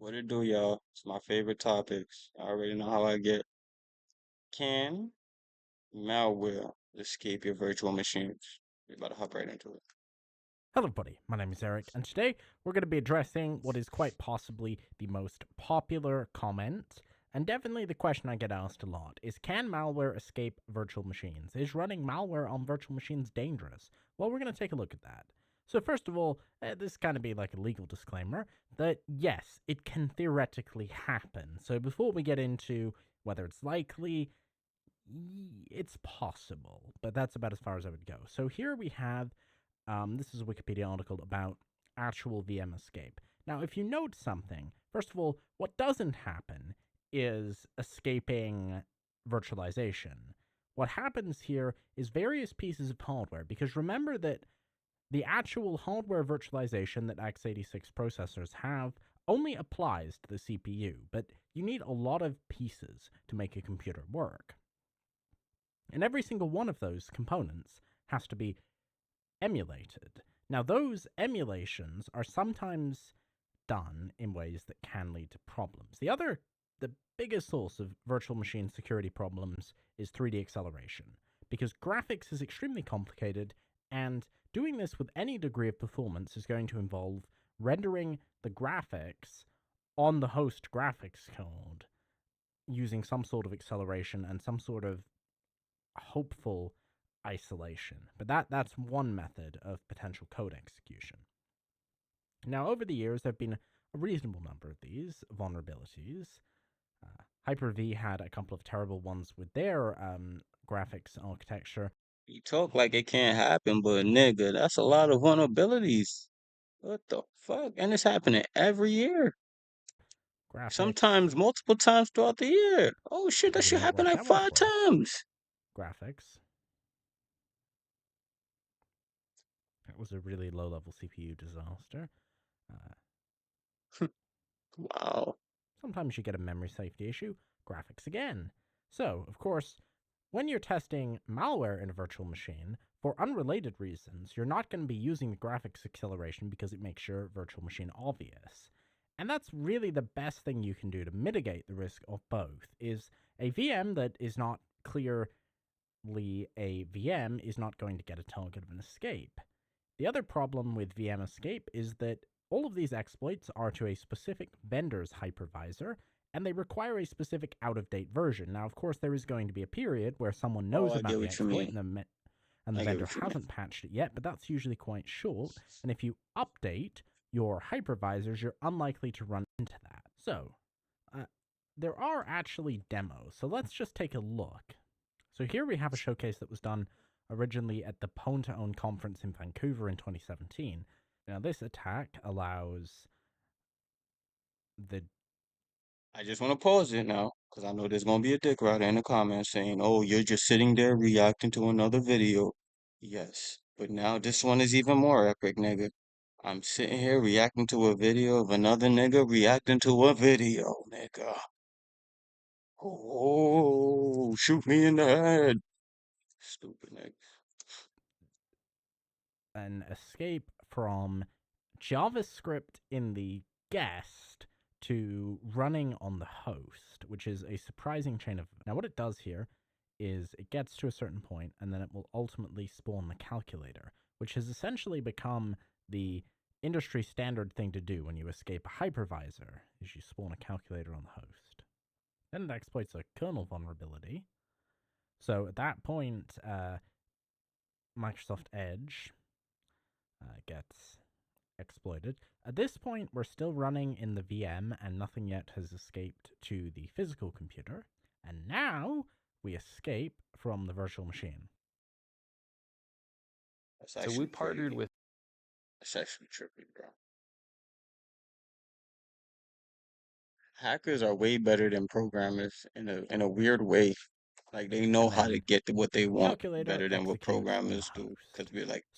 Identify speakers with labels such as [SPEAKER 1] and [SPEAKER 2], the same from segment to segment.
[SPEAKER 1] What it do, y'all? It's my favorite topics. I already know how I get. Can malware escape your virtual machines? We about to hop right into it.
[SPEAKER 2] Hello, everybody. My name is Eric, and today we're going to be addressing what is quite possibly the most popular comment, and definitely the question I get asked a lot is, can malware escape virtual machines? Is running malware on virtual machines dangerous? Well, we're going to take a look at that. So first of all, this is kind of be like a legal disclaimer that yes, it can theoretically happen. So before we get into whether it's likely, it's possible, but that's about as far as I would go. So here we have this is a Wikipedia article about actual VM escape. Now, if you note something, first of all, what doesn't happen is escaping virtualization. What happens here is various pieces of hardware, because remember that the actual hardware virtualization that x86 processors have only applies to the CPU, but you need a lot of pieces to make a computer work. And every single one of those components has to be emulated. Now, those emulations are sometimes done in ways that can lead to problems. The biggest source of virtual machine security problems is 3D acceleration, because graphics is extremely complicated, and doing this with any degree of performance is going to involve rendering the graphics on the host graphics card using some sort of acceleration and some sort of hopeful isolation. But that's one method of potential code execution. Now, over the years, there have been a reasonable number of these vulnerabilities. Hyper-V had a couple of terrible ones with their graphics architecture.
[SPEAKER 1] You talk like it can't happen, but nigga, that's a lot of vulnerabilities. What the fuck? And it's happening every year.
[SPEAKER 2] Graphics,
[SPEAKER 1] Sometimes multiple times throughout the year. Oh shit, that
[SPEAKER 2] maybe
[SPEAKER 1] shit
[SPEAKER 2] not
[SPEAKER 1] happened
[SPEAKER 2] work
[SPEAKER 1] like
[SPEAKER 2] that much
[SPEAKER 1] five
[SPEAKER 2] worse.
[SPEAKER 1] times.
[SPEAKER 2] Graphics. That was a really low-level CPU disaster. Uh,
[SPEAKER 1] Wow.
[SPEAKER 2] Sometimes you get a memory safety issue. Graphics again. So, of course, when you're testing malware in a virtual machine, for unrelated reasons, you're not going to be using the graphics acceleration because it makes your virtual machine obvious. And that's really the best thing you can do to mitigate the risk of both, is a VM that is not clearly a VM is not going to get a target of an escape. The other problem with VM escape is that all of these exploits are to a specific vendor's hypervisor, and they require a specific out-of-date version. Now, of course, there is going to be a period where someone
[SPEAKER 1] Oh,
[SPEAKER 2] knows
[SPEAKER 1] I
[SPEAKER 2] about
[SPEAKER 1] get
[SPEAKER 2] the
[SPEAKER 1] what you
[SPEAKER 2] exploit
[SPEAKER 1] mean.
[SPEAKER 2] and the
[SPEAKER 1] I get
[SPEAKER 2] vendor
[SPEAKER 1] what you mean.
[SPEAKER 2] hasn't patched it yet, but that's usually quite short. And if you update your hypervisors, you're unlikely to run into that. So, uh, there are actually demos. So let's just take a look. So here we have a showcase that was done originally at the Pwn to Own conference in Vancouver in 2017. Now, this attack allows the
[SPEAKER 1] I just want to pause it now, because I know there's going to be a dick rider in the comments saying, oh, you're just sitting there reacting to another video. Yes, but now this one is even more epic, nigga. I'm sitting here reacting to a video of another nigga reacting to a video, nigga. Oh, shoot me in the head. Stupid nigga.
[SPEAKER 2] an escape from JavaScript in the guest to running on the host, which is a surprising chain of. Now, what it does here is it gets to a certain point and then it will ultimately spawn the calculator, which has essentially become the industry standard thing to do when you escape a hypervisor, is you spawn a calculator on the host. Then it exploits a kernel vulnerability. So at that point, Microsoft Edge gets exploited. At this point, we're still running in the VM and nothing yet has escaped to the physical computer. And now we escape from the virtual machine.
[SPEAKER 1] That's
[SPEAKER 3] So we
[SPEAKER 1] actually
[SPEAKER 3] partnered
[SPEAKER 1] crazy.
[SPEAKER 3] with
[SPEAKER 1] That's actually trippy, bro. Hackers are way better than programmers in a weird way. Like they know
[SPEAKER 2] And
[SPEAKER 1] how to
[SPEAKER 2] then
[SPEAKER 1] get to what they want
[SPEAKER 2] calculator
[SPEAKER 1] better than what
[SPEAKER 2] executes on the
[SPEAKER 1] programmers do because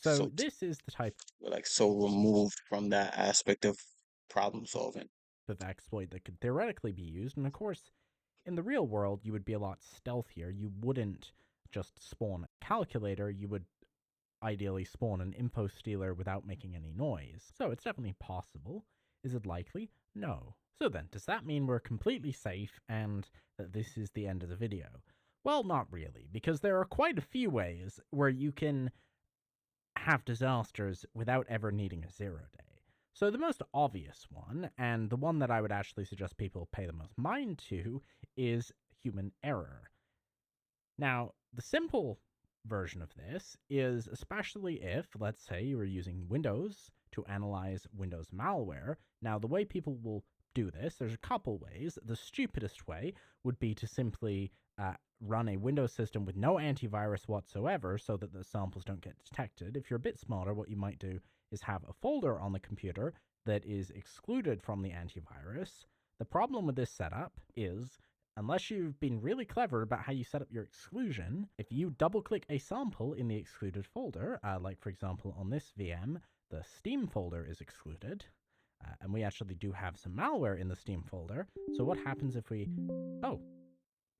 [SPEAKER 2] host. So this is the type
[SPEAKER 1] we're like so removed from that aspect of problem solving.
[SPEAKER 2] of exploit that could theoretically be used. And of course, in the real world, you would be a lot stealthier. You wouldn't just spawn a calculator, you would ideally spawn an info stealer without making any noise. So it's definitely possible. Is it likely? No. So then, does that mean we're completely safe and that this is the end of the video? Well, not really, because there are quite a few ways where you can have disasters without ever needing a 0 day. So the most obvious one, and the one that I would actually suggest people pay the most mind to, is human error. Now, the simple version of this is especially if, let's say, you were using Windows to analyze Windows malware. Now, the way people will do this, there's a couple ways. The stupidest way would be to simply run a Windows system with no antivirus whatsoever so that the samples don't get detected. If you're a bit smarter, what you might do is have a folder on the computer that is excluded from the antivirus. The problem with this setup is unless you've been really clever about how you set up your exclusion, if you double click a sample in the excluded folder, like for example on this VM, the Steam folder is excluded, and we actually do have some malware in the Steam folder. So what happens if we, oh,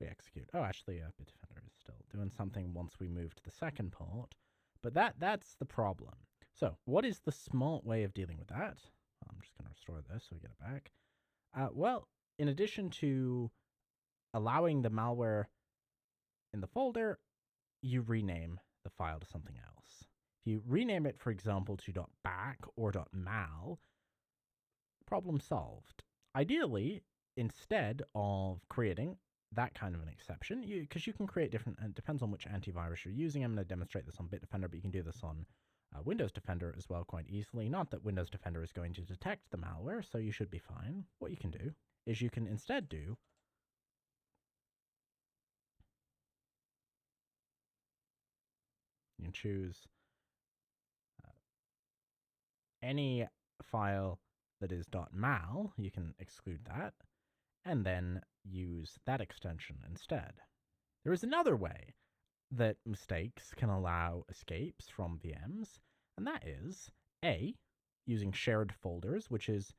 [SPEAKER 2] we execute? Oh, actually, Bitdefender is still doing something once we move to the second port, but that's the problem. So what is the smart way of dealing with that? I'm just going to restore this so we get it back. Well, in addition to allowing the malware in the folder, you rename the file to something else. If you rename it, for example, to .back or .mal, problem solved. Ideally, instead of creating that kind of an exception, because you can create different, and it depends on which antivirus you're using. I'm going to demonstrate this on Bitdefender, but you can do this on Windows Defender as well quite easily. Not that Windows Defender is going to detect the malware, so you should be fine. What you can do is you can instead do you can choose any file that is .mal, you can exclude that, and then use that extension instead. There is another way that mistakes can allow escapes from VMs, and that is A, using shared folders, which is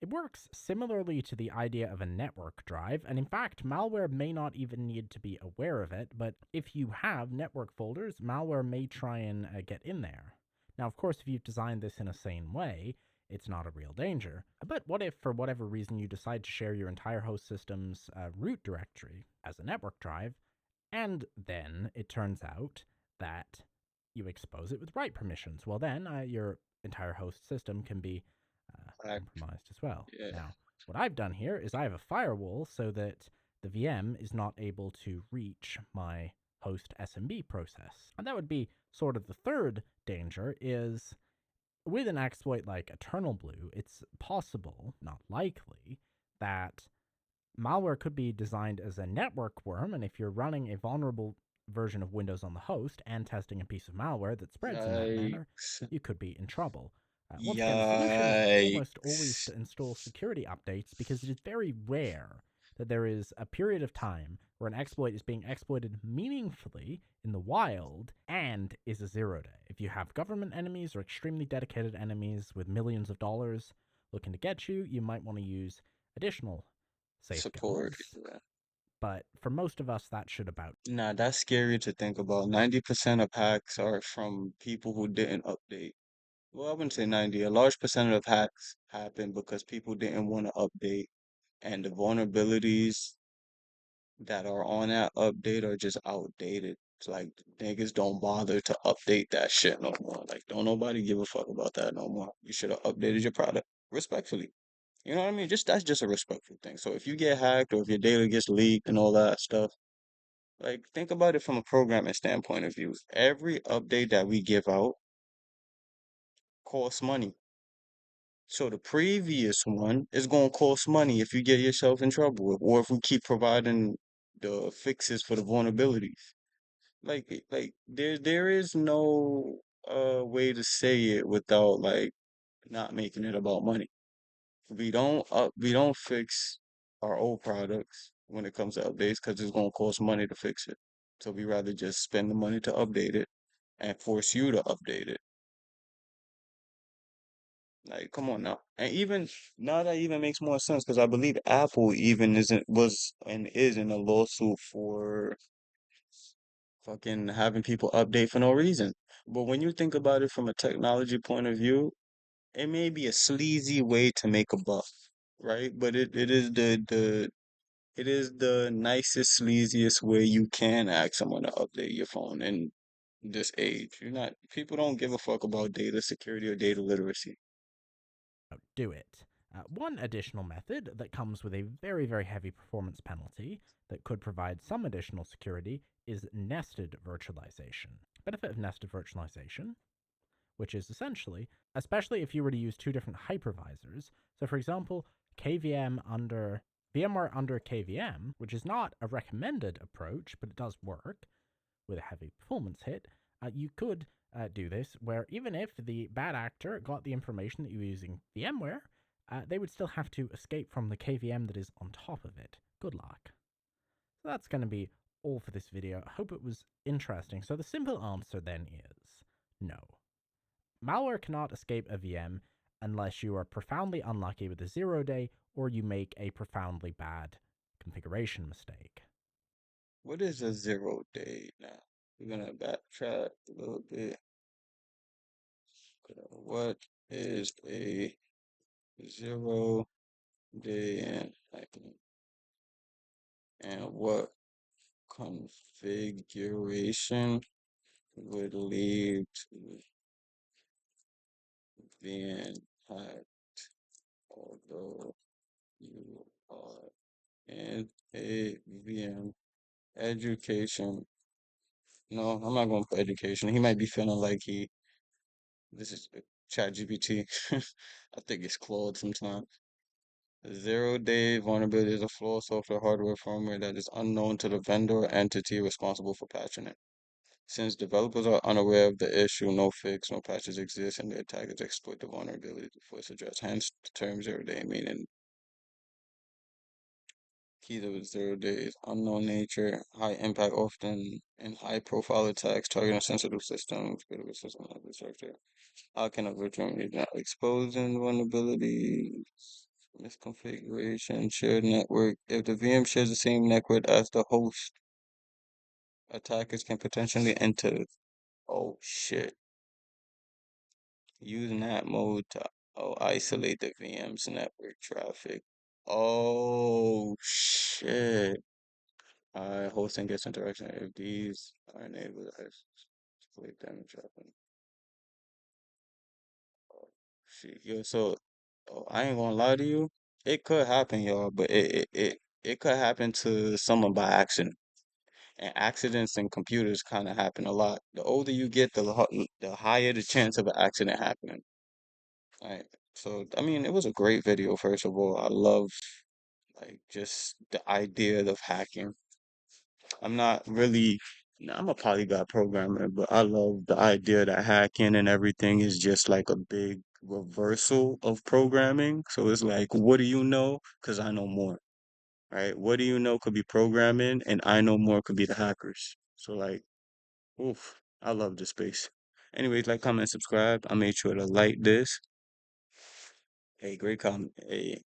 [SPEAKER 2] it works similarly to the idea of a network drive, and in fact, malware may not even need to be aware of it, but if you have network folders, malware may try and get in there. Now, of course, if you've designed this in a sane way, it's not a real danger. But what if, for whatever reason, you decide to share your entire host system's root directory as a network drive, and then it turns out that you expose it with write permissions? Well, then your entire host system can be
[SPEAKER 1] Like,
[SPEAKER 2] compromised as well.
[SPEAKER 1] yeah,
[SPEAKER 2] Now, what I've done here is I have a firewall so that the VM is not able to reach my host SMB process. And that would be sort of the third danger is with an exploit like Eternal Blue, it's possible, not likely, that malware could be designed as a network worm, and if you're running a vulnerable version of Windows on the host and testing a piece of malware that spreads in that manner,
[SPEAKER 1] yikes,
[SPEAKER 2] you could be in trouble. Once again, the solution is almost always
[SPEAKER 1] yikes.
[SPEAKER 2] to install security updates because it is very rare that there is a period of time where an exploit is being exploited meaningfully in the wild and is a 0 day. If you have government enemies or extremely dedicated enemies with millions of dollars looking to get you, you might want to use additional
[SPEAKER 1] Support.
[SPEAKER 2] safeguards. But for most of us, that should about.
[SPEAKER 1] Nah, that's scary to think about. 90% of hacks are from people who didn't update. Well, I wouldn't say 90. A large percent of hacks happen because people didn't want to update, and the vulnerabilities that are on that update are just outdated. It's like niggas don't bother to update that shit no more. Like, don't nobody give a fuck about that no more. You should have updated your product respectfully. You know what I mean? Just that's just a respectful thing. So if you get hacked or if your data gets leaked and all that stuff, like think about it from a programming standpoint of view. Every update that we give out costs money. So the previous one is going to cost money if you get yourself in trouble, or if we keep providing the fixes for the vulnerabilities. Like there is no way to say it without like not making it about money. We don't fix our old products when it comes to updates because it's gonna cost money to fix it. So we rather just spend the money to update it and force you to update it. Like, come on now. And even now that even makes more sense because I believe Apple even isn't was and is in a lawsuit for fucking having people update for no reason. But when you think about it from a technology point of view, it may be a sleazy way to make a buck, right? But it is it is the nicest, sleaziest way you can ask someone to update your phone in this age. You're not People don't give a fuck about data security or data literacy.
[SPEAKER 2] Do it. One additional method that comes with a very, very heavy performance penalty that could provide some additional security is nested virtualization. Benefit of nested virtualization, which is essentially, especially if you were to use two different hypervisors. So, for example, KVM under VMware under KVM, which is not a recommended approach, but it does work with a heavy performance hit. You could do this where even if the bad actor got the information that you were using VMware, they would still have to escape from the KVM that is on top of it. Good luck. So that's going to be all for this video. I hope it was interesting. So the simple answer then is no. Malware cannot escape a VM unless you are profoundly unlucky with a 0-day or you make a profoundly bad configuration mistake.
[SPEAKER 1] What is a 0 day now? We're gonna backtrack a little bit. What is a 0 day and what configuration would lead to being hacked, although you are in a VM education? No, I'm not going for education. He might be feeling like this is Chat GPT. I think it's Claude sometimes. A 0 day vulnerability is a flaw software, hardware, firmware that is unknown to the vendor or entity responsible for patching it. Since developers are unaware of the issue, no fix, no patches exist, and the attackers exploit the vulnerability before it's addressed. Hence, the term 0 day, meaning key to 0 days, unknown nature, high impact, often in high profile attacks targeting sensitive systems, critical system infrastructure. How can a virtual agent exposing vulnerabilities, misconfiguration, shared network? If the VM shares the same network as the host, attackers can potentially enter. Oh shit. Use NAT mode to isolate the VM's network traffic. Oh shit. Alright, hosting gets interaction if these are enabled. I split damage happen. Oh shit. Yo, so I ain't gonna lie to you. It could happen, y'all, but it could happen to someone by accident. And accidents in computers kind of happen a lot. The older you get, the higher the chance of an accident happening. Right. So, I mean, it was a great video, first of all. I love like just the idea of hacking. I'm not really, I'm a polyglot programmer, but I love the idea that hacking and everything is just like a big reversal of programming. So it's like, what do you know? Because I know more, right? What do you know could be programming, and I know more could be the hackers. So like, oof, I love this space. Anyways, like, comment, subscribe. I made sure to like this. Hey, great comment. Hey,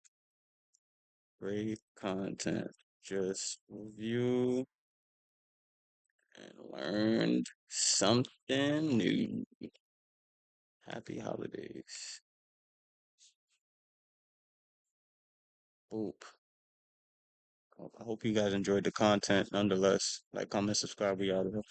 [SPEAKER 1] great content. Just review and learned something new. Happy holidays. Boop. I hope you guys enjoyed the content nonetheless. Like, comment, subscribe. We out of here.